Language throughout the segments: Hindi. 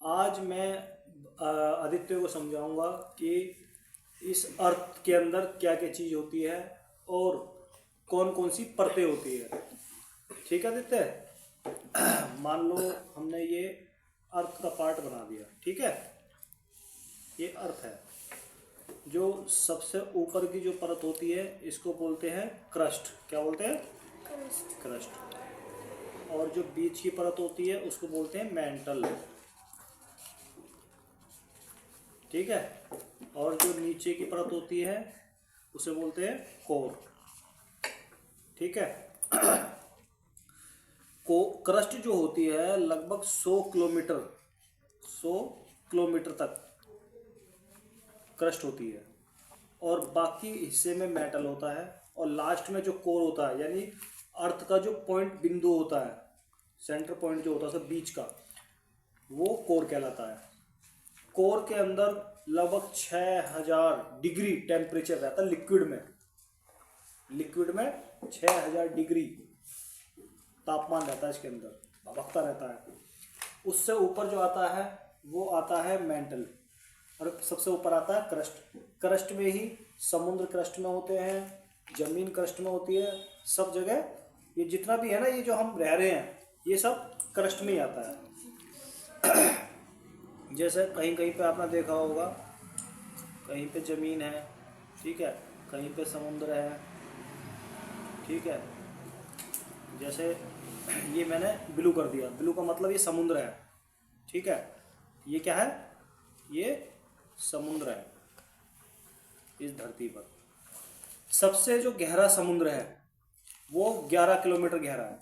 आज मैं आदित्य को समझाऊंगा कि इस अर्थ के अंदर क्या क्या चीज़ होती है और कौन कौन सी परतें होती है। ठीक है आदित्य, मान लो हमने ये अर्थ का पार्ट बना दिया। ठीक है, ये अर्थ है। जो सबसे ऊपर की जो परत होती है इसको बोलते हैं क्रस्ट। क्या बोलते हैं? क्रस्ट। और जो बीच की परत होती है उसको बोलते हैं मेंटल। ठीक है, और जो नीचे की परत होती है उसे बोलते हैं कोर। ठीक है, को क्रस्ट जो होती है लगभग 100 किलोमीटर तक क्रस्ट होती है, और बाकी हिस्से में मेटल होता है, और लास्ट में जो कोर होता है यानी अर्थ का जो पॉइंट बिंदु होता है, सेंटर पॉइंट जो होता है उसका बीच का, वो कोर कहलाता है। कोर के अंदर लगभग 6000 डिग्री टेम्परेचर रहता है लिक्विड में 6000 डिग्री तापमान रहता है इसके अंदर, भभकता रहता है। उससे ऊपर जो आता है वो आता है मेंटल, और सबसे ऊपर आता है क्रस्ट। क्रस्ट में ही समुद्र क्रस्ट में होते हैं, जमीन क्रस्ट में होती है, सब जगह ये जितना भी है ना, ये जो हम रह रहे हैं ये सब क्रस्ट में ही आता है। जैसे कहीं कहीं पे आपने देखा होगा, कहीं पे ज़मीन है, ठीक है, कहीं पे समुद्र है। ठीक है, जैसे ये मैंने ब्लू कर दिया, ब्लू का मतलब ये समुद्र है। ठीक है, ये क्या है? ये समुद्र है इस धरती पर। सबसे जो गहरा समुद्र है वो 11 किलोमीटर गहरा है।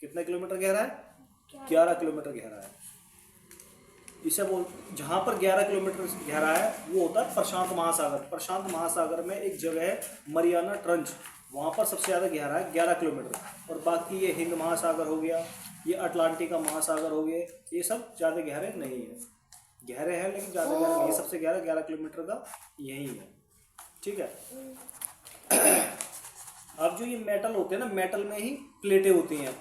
कितने किलोमीटर गहरा है? 11 किलोमीटर गहरा है। इसे बोल, जहाँ पर 11 किलोमीटर गहरा है वो होता है प्रशांत महासागर। प्रशांत महासागर में एक जगह है मरियाना ट्रंच, वहाँ पर सबसे ज़्यादा गहरा है 11 किलोमीटर। और बाकी ये हिंद महासागर हो गया, ये अटलांटिका महासागर हो गए, ये सब ज़्यादा गहरे नहीं है। गहरे हैं लेकिन ज़्यादा गहरे नहीं है। सबसे गहरा 11 किलोमीटर का यही है। ठीक है, अब जो ये मेटल होते हैं ना, मेटल में ही प्लेटें होती हैं।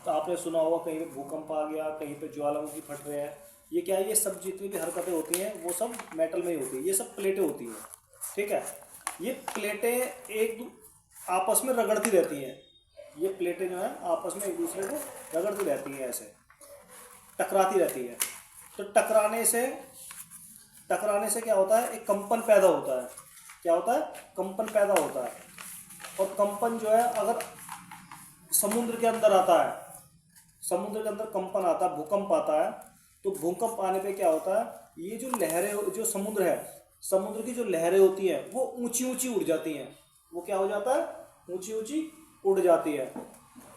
तो आपने सुना होगा कहीं पे भूकंप आ गया, कहीं पे ज्वालामुखी फट रहे हैं। ये क्या है? ये सब जितनी भी हरकतें होती हैं वो सब मेटल में ही होती है। ये सब प्लेटें होती हैं। ठीक है, ये प्लेटें आपस में रगड़ती रहती हैं। ये प्लेटें जो है आपस में एक दूसरे को रगड़ती रहती हैं, ऐसे टकराती रहती हैं। तो टकराने से क्या होता है? एक कंपन पैदा होता है। क्या होता है? कंपन पैदा होता है। और कंपन जो है अगर समुद्र के अंदर आता है, समुद्र के अंदर कंपन आता है, भूकंप आता है, तो भूकंप आने पे क्या होता है? ये जो लहरें, जो समुद्र है, समुद्र की जो लहरें होती हैं वो ऊंची ऊंची उड़ जाती हैं। वो क्या हो जाता है? ऊंची ऊंची उड़ जाती है।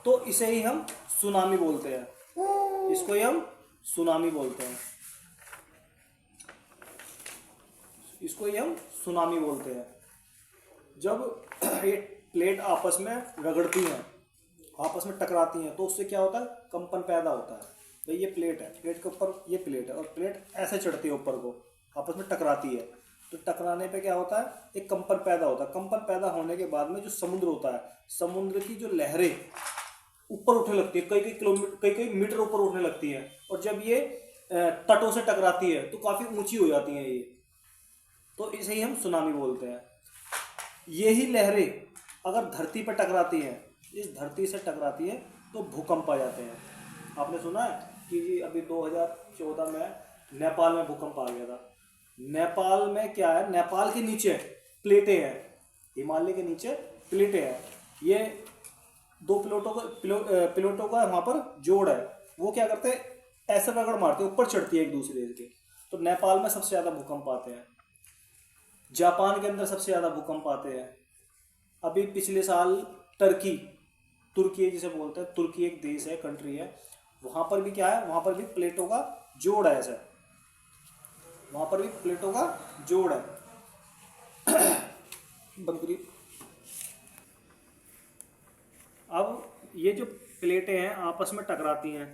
तो इसे ही हम सुनामी बोलते हैं। इसको ही हम सुनामी बोलते हैं। इसको ही हम सुनामी बोलते हैं। जब ये प्लेट आपस में रगड़ती हैं, आपस में टकराती हैं, तो उससे क्या होता है? कंपन पैदा होता है। भाई ये प्लेट है, प्लेट के ऊपर ये प्लेट है, और प्लेट ऐसे चढ़ती है ऊपर को, आपस में टकराती है। तो टकराने पे क्या होता है? एक कंपन पैदा होता है। कंपन पैदा होने के बाद में जो समुद्र होता है, समुद्र की जो लहरें ऊपर उठने लगती है, कई मीटर ऊपर उठने लगती हैं। और जब ये तटों से टकराती है तो काफ़ी ऊंची हो जाती हैं ये। तो इसे ही हम सुनामी बोलते हैं। यही लहरें अगर धरती पर टकराती हैं, इस धरती से टकराती है, तो भूकंप आ जाते हैं। आपने सुना है कि जी अभी 2014 में नेपाल में भूकंप आ गया था। नेपाल में क्या है? नेपाल के नीचे प्लेटें हैं, हिमालय के नीचे प्लेटें हैं। ये दो प्लेटों का वहाँ पर जोड़ है। वो क्या करते हैं? ऐसे रगड़ मारते हैं, ऊपर चढ़ती है एक दूसरे के। तो नेपाल में सबसे ज़्यादा भूकंप आते हैं। जापान के अंदर सबसे ज़्यादा भूकंप आते हैं। अभी पिछले साल तुर्की जिसे बोलते हैं, तुर्की एक देश है, कंट्री है, वहाँ पर भी क्या है? वहाँ पर भी प्लेटों का जोड़ है। ऐसा वहाँ पर भी प्लेटों का जोड़ है। बंकुरी, अब ये जो प्लेटें हैं आपस में टकराती हैं,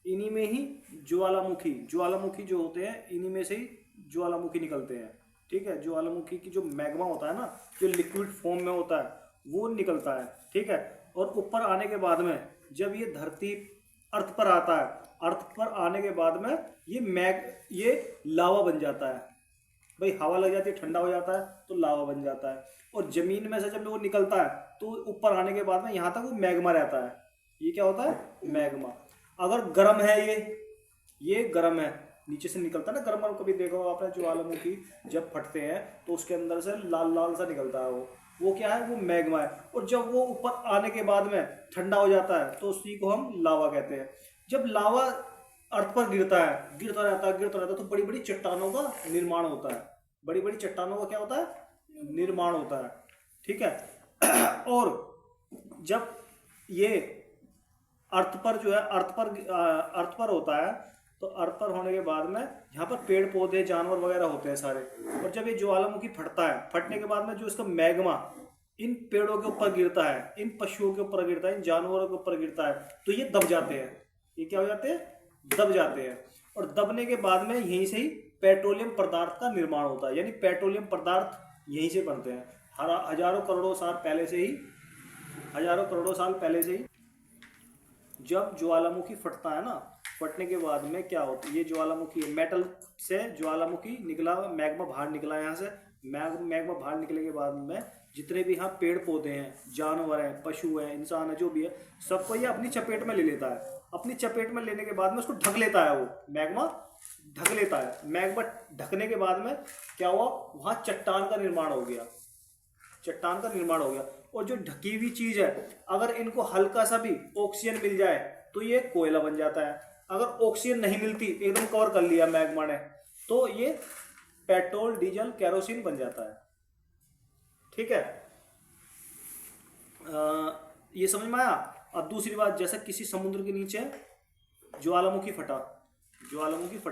इन्हीं में ही ज्वालामुखी जो होते हैं, इन्हीं में से ही ज्वालामुखी निकलते हैं। ठीक है, ज्वालामुखी की जो मैग्मा होता है ना, जो लिक्विड फॉर्म में होता है, वो निकलता है। ठीक है, और ऊपर आने के बाद में जब ये धरती अर्थ पर आता है अर्थ पर आने के बाद में ये लावा बन जाता है। भाई हवा लग जाती है, ठंडा हो जाता है तो लावा बन जाता है। और जमीन में से जब वो निकलता है तो ऊपर आने के बाद में यहाँ तक वो मैग्मा रहता है। ये क्या होता है? मैग्मा। अगर गर्म है ये गर्म है, नीचे से निकलता है ना गर्म। कभी देखो आपने ज्वालामुखी जब फटते हैं तो उसके अंदर से लाल लाल सा निकलता है, वो क्या है? वो मैग्मा है। और जब वो ऊपर आने के बाद में ठंडा हो जाता है तो उसी को हम लावा कहते हैं। जब लावा अर्थ पर गिरता है, गिरता रहता है तो बड़ी बड़ी चट्टानों का निर्माण होता है। बड़ी बड़ी चट्टानों का क्या होता है? निर्माण होता है। ठीक है। और जब ये अर्थ पर जो है अर्थ पर होता है तो अर्थ पर होने के बाद में यहाँ पर पेड़ पौधे जानवर वगैरह होते हैं सारे। और जब ये ज्वालामुखी फटता है, फटने के बाद में जो इसका मैग्मा इन पेड़ों के ऊपर गिरता है, इन पशुओं के ऊपर गिरता है, इन जानवरों के ऊपर गिरता है तो ये दब जाते हैं। ये क्या हो जाते हैं? दब जाते हैं। और दबने के बाद में यहीं से ही पेट्रोलियम पदार्थ का निर्माण होता है। यानी पेट्रोलियम पदार्थ यहीं से बनते हैं। हजारों करोड़ों साल पहले से ही जब ज्वालामुखी फटता है ना, फटने के बाद में क्या होता है? ये ज्वालामुखी मेटल से ज्वालामुखी निकला, मैग्मा बाहर निकला। यहाँ से मैग्मा बाहर निकले के बाद में जितने भी यहाँ पेड़ पौधे हैं, जानवर हैं, पशु हैं, इंसान है, जो भी है, सबको ये अपनी चपेट में ले लेता है। अपनी चपेट में लेने के बाद में उसको ढक लेता है, वो मैग्मा ढक लेता है। मैग्मा ढकने के बाद में क्या हुआ? वहाँ चट्टान का निर्माण हो गया। और जो ढकी हुई चीज है, अगर इनको हल्का सा भी ऑक्सीजन मिल जाए तो ये कोयला बन जाता है। अगर ऑक्सीजन नहीं मिलती, एकदम कवर कर लिया मैग्मा ने, तो ये पेट्रोल, डीजल, केरोसिन बन जाता है। ठीक है। ये समझ में आया? अब दूसरी बात, जैसे किसी समुद्र के नीचे ज्वालामुखी फटा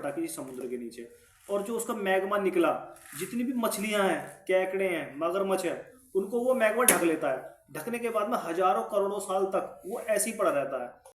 किसी समुद्र के नीचे, और जो उसका मैग्मा निकला, जितनी भी मछलियां हैं, केकड़े हैं, मगरमच्छ है, उनको वो मैग्मा ढक लेता है। ढकने के बाद में हजारों करोड़ों साल तक वो ऐसे ही पड़ा रहता है।